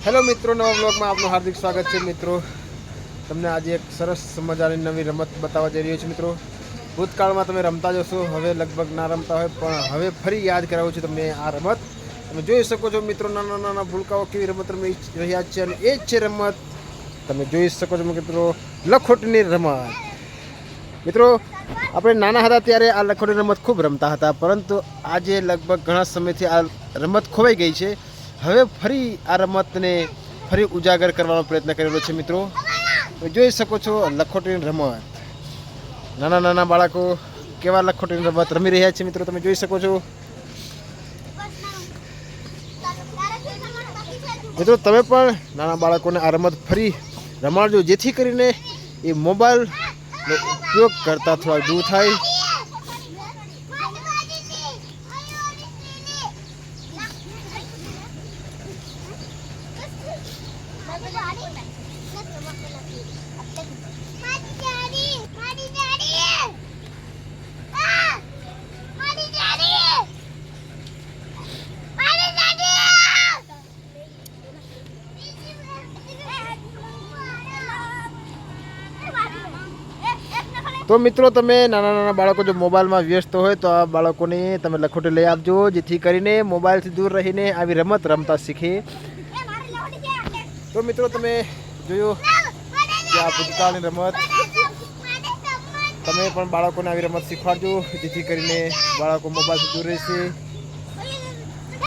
Hello મિત્રો, નવા બ્લોગમાં આપનું હાર્દિક સ્વાગત છે મિત્રો। તમને આજે એક સરસ મજાની નવી રમત બતાવવા જઈ રહ્યો છું મિત્રો। ભૂતકાળમાં તમે રમતા જ હશો, હવે લગભગ ના રમતા હોય, પણ હવે ફરી યાદ કરાવું છું તમને આ રમત। તમે જોઈ શકો છો મિત્રો, નાના નાના ભૂલકાઓ કેવી રમત રમી રહ્યા છે, અને એ જ છે રમત તમે જોઈ શકો છો મિત્રો, લખોટીની રમત। મિત્રો, આપણે નાના હતા ત્યારે આ લખોટીની રમત ખૂબ રમતા હતા, પરંતુ આજે લગભગ ઘણા સમયથી આ રમત ખોવાઈ ગઈ છે। હવે ફરી આ રમતને ફરી ઉજાગર કરવાનો પ્રયત્ન કરેલો છે મિત્રો। તમે જોઈ શકો છો લખોટીની રમત, નાના નાના બાળકો કેવા લખોટીની રમત રમી રહ્યા છે મિત્રો, તમે જોઈ શકો છો। મિત્રો, તમે પણ નાના બાળકોને આ રમત ફરી રમાડજો, જેથી કરીને એ મોબાઈલનો ઉપયોગ કરતા થોડા દૂર થાય। તો મિત્રો, તમે નાના નાના બાળકો જો મોબાઈલમાં વ્યસ્ત હોય તો આ બાળકોને તમે લખોટી લઈ આપજો, જેથી કરીને મોબાઈલથી દૂર રહીને આવી રમત રમતા શીખે। તો મિત્રો, તમે જોયું કે આ ભૂતકાળની રમત, તમે પણ બાળકોને આવી રમત શીખવાડજો, જેથી કરીને બાળકો મોબાઈલથી દૂર રહેશે।